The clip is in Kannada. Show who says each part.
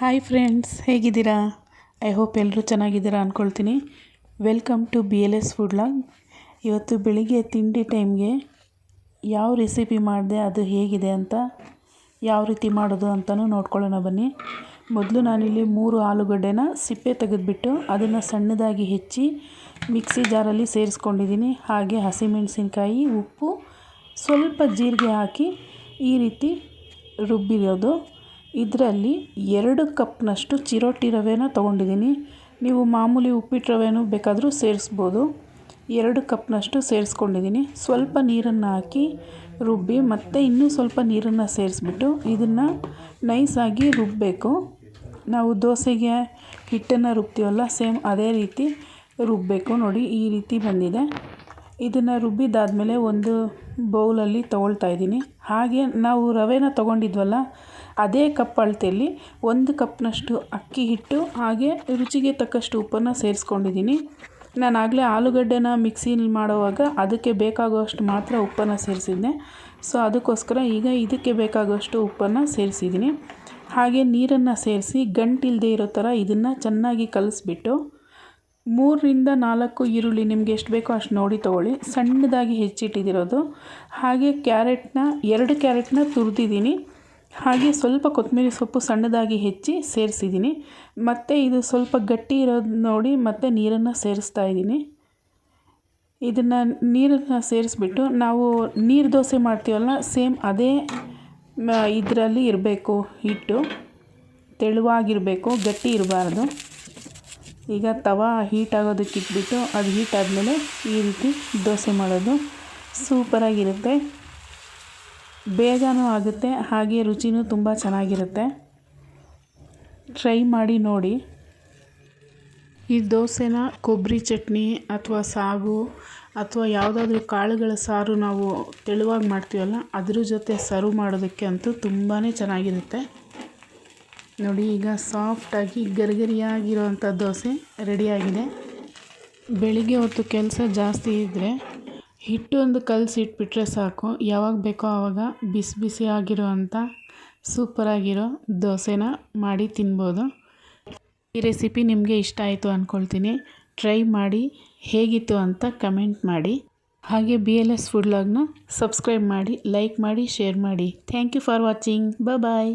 Speaker 1: ಹಾಯ್ ಫ್ರೆಂಡ್ಸ್, ಹೇಗಿದ್ದೀರಾ? ಐ ಹೋಪ್ ಎಲ್ಲರೂ ಚೆನ್ನಾಗಿದ್ದೀರಾ ಅಂದ್ಕೊಳ್ತೀನಿ. Welcome to BLS food log. ಇವತ್ತು ಬೆಳಿಗ್ಗೆ ತಿಂಡಿ ಟೈಮ್ಗೆ ಯಾವ ರೆಸಿಪಿ ಮಾಡಿದೆ, ಅದು ಹೇಗಿದೆ ಅಂತ, ಯಾವ ರೀತಿ ಮಾಡೋದು ಅಂತಲೂ ನೋಡ್ಕೊಳ್ಳೋಣ ಬನ್ನಿ. ಮೊದಲು ನಾನಿಲ್ಲಿ 3 ಆಲೂಗಡ್ಡೆನ ಸಿಪ್ಪೆ ತೆಗೆದುಬಿಟ್ಟು ಅದನ್ನು ಸಣ್ಣದಾಗಿ ಹೆಚ್ಚಿ ಮಿಕ್ಸಿ ಜಾರಲ್ಲಿ ಸೇರಿಸ್ಕೊಂಡಿದ್ದೀನಿ. ಹಾಗೆ ಹಸಿಮೆಣಸಿನ್ಕಾಯಿ, ಉಪ್ಪು, ಸ್ವಲ್ಪ ಜೀರಿಗೆ ಹಾಕಿ ಈ ರೀತಿ ರುಬ್ಬಿರೋದು. ಇದರಲ್ಲಿ 2 ಕಪ್ನಷ್ಟು ಚಿರೋಟಿ ರವೆನ ತೊಗೊಂಡಿದ್ದೀನಿ. ನೀವು ಮಾಮೂಲಿ ಉಪ್ಪಿಟ್ಟು ರವೆನೂ ಬೇಕಾದರೂ ಸೇರಿಸ್ಬೋದು. 2 ಕಪ್ನಷ್ಟು ಸೇರಿಸ್ಕೊಂಡಿದ್ದೀನಿ. ಸ್ವಲ್ಪ ನೀರನ್ನು ಹಾಕಿ ರುಬ್ಬಿ ಮತ್ತು ಇನ್ನೂ ಸ್ವಲ್ಪ ನೀರನ್ನು ಸೇರಿಸ್ಬಿಟ್ಟು ಇದನ್ನು ನೈಸಾಗಿ ರುಬ್ಬಬೇಕು. ನಾವು ದೋಸೆಗೆ ಹಿಟ್ಟನ್ನು ರುಬ್ತೀವಲ್ಲ, ಸೇಮ್ ಅದೇ ರೀತಿ ರುಬ್ಬಬೇಕು. ನೋಡಿ, ಈ ರೀತಿ ಬಂದಿದೆ. ಇದನ್ನು ರುಬ್ಬಿದ್ದಾದಮೇಲೆ ಒಂದು ಬೌಲಲ್ಲಿ ತೊಗೊಳ್ತಾ ಇದ್ದೀನಿ. ಹಾಗೆ ನಾವು ರವೆನ ತೊಗೊಂಡಿದ್ವಲ್ಲ, ಅದೇ ಕಪ್ ಅಳತೆಯಲ್ಲಿ 1 ಕಪ್ನಷ್ಟು ಅಕ್ಕಿ ಹಿಟ್ಟು, ಹಾಗೆ ರುಚಿಗೆ ತಕ್ಕಷ್ಟು ಉಪ್ಪನ್ನು ಸೇರಿಸ್ಕೊಂಡಿದ್ದೀನಿ. ನಾನು ಆಗಲೇ ಆಲೂಗಡ್ಡೆನ ಮಿಕ್ಸಿಲಿ ಮಾಡುವಾಗ ಅದಕ್ಕೆ ಬೇಕಾಗುವಷ್ಟು ಮಾತ್ರ ಉಪ್ಪನ್ನು ಸೇರಿಸಿದ್ದೆ. ಸೊ ಅದಕ್ಕೋಸ್ಕರ ಈಗ ಇದಕ್ಕೆ ಬೇಕಾಗುವಷ್ಟು ಉಪ್ಪನ್ನು ಸೇರಿಸಿದ್ದೀನಿ. ಹಾಗೆ ನೀರನ್ನು ಸೇರಿಸಿ ಗಂಟಿಲ್ಲದೆ ಇರೋ ಥರ ಇದನ್ನು ಚೆನ್ನಾಗಿ ಕಲಿಸ್ಬಿಟ್ಟು 3 ರಿಂದ 4 ಈರುಳ್ಳಿ, ನಿಮಗೆ ಎಷ್ಟು ಬೇಕೋ ಅಷ್ಟು ನೋಡಿ ತೊಗೊಳ್ಳಿ, ಸಣ್ಣದಾಗಿ ಹೆಚ್ಚಿಟ್ಟಿರೋದು. ಹಾಗೆ 2 ಕ್ಯಾರೆಟ್ನ ತುರಿದಿದ್ದೀನಿ. ಹಾಗೆ ಸ್ವಲ್ಪ ಕೊತ್ತಂಬರಿ ಸೊಪ್ಪು ಸಣ್ಣದಾಗಿ ಹೆಚ್ಚಿ ಸೇರಿಸಿದ್ದೀನಿ. ಮತ್ತು ಇದು ಸ್ವಲ್ಪ ಗಟ್ಟಿ ಇರೋದು ನೋಡಿ ಮತ್ತೆ ನೀರನ್ನು ಸೇರಿಸ್ತಾ ಇದ್ದೀನಿ. ಇದನ್ನು ನೀರನ್ನು ಸೇರಿಸ್ಬಿಟ್ಟು ನಾವು ನೀರು ದೋಸೆ ಮಾಡ್ತೀವಲ್ಲ, ಸೇಮ್ ಅದೇ ಇದರಲ್ಲಿ ಇರಬೇಕು. ಹಿಟ್ಟು ತೆಳುವಾಗಿರಬೇಕು, ಗಟ್ಟಿ ಇರಬಾರ್ದು. ಈಗ ತವಾ ಹೀಟ್ ಆಗೋದಕ್ಕೆ ಇಟ್ಬಿಟ್ಟು ಅದು ಹೀಟ್ ಆದಮೇಲೆ ಈ ರೀತಿ ದೋಸೆ ಮಾಡೋದು ಸೂಪರಾಗಿರುತ್ತೆ. ಬೇಗನೂ ಆಗುತ್ತೆ, ಹಾಗೆ ರುಚಿನೂ ತುಂಬ ಚೆನ್ನಾಗಿರುತ್ತೆ. ಟ್ರೈ ಮಾಡಿ ನೋಡಿ. ಈ ದೋಸೆನ ಕೊಬ್ಬರಿ ಚಟ್ನಿ ಅಥವಾ ಸಾಗು ಅಥವಾ ಯಾವುದಾದ್ರೂ ಕಾಳುಗಳ ಸಾರು ನಾವು ತೆಳುವಾಗಿ ಮಾಡ್ತೀವಲ್ಲ, ಅದ್ರ ಜೊತೆ ಸರ್ವ್ ಮಾಡೋದಕ್ಕೆ ಅಂತೂ ತುಂಬಾ ಚೆನ್ನಾಗಿರುತ್ತೆ. ನೋಡಿ, ಈಗ ಸಾಫ್ಟಾಗಿ ಗರಿಗರಿಯಾಗಿರೋವಂಥ ದೋಸೆ ರೆಡಿಯಾಗಿದೆ. ಬೆಳಿಗ್ಗೆ ಹೊತ್ತು ಕೆಲಸ ಜಾಸ್ತಿ ಇದ್ದರೆ ಹಿಟ್ಟು ಒಂದು ಕಲಸಿಟ್ಬಿಟ್ರೆ ಸಾಕು, ಯಾವಾಗ ಬೇಕೋ ಆವಾಗ ಬಿಸಿ ಬಿಸಿ ಆಗಿರೋವಂಥ ಸೂಪರಾಗಿರೋ ದೋಸೆನ ಮಾಡಿ ತಿನ್ಬೋದು. ಈ ರೆಸಿಪಿ ನಿಮಗೆ ಇಷ್ಟ ಆಯಿತು ಅಂದ್ಕೊಳ್ತೀನಿ. ಟ್ರೈ ಮಾಡಿ ಹೇಗಿತ್ತು ಅಂತ ಕಮೆಂಟ್ ಮಾಡಿ. ಹಾಗೆ BLS ಫುಡ್ ಲಾಗ್ನ ಸಬ್ಸ್ಕ್ರೈಬ್ ಮಾಡಿ, ಲೈಕ್ ಮಾಡಿ, ಶೇರ್ ಮಾಡಿ. Thank you for watching. Bye.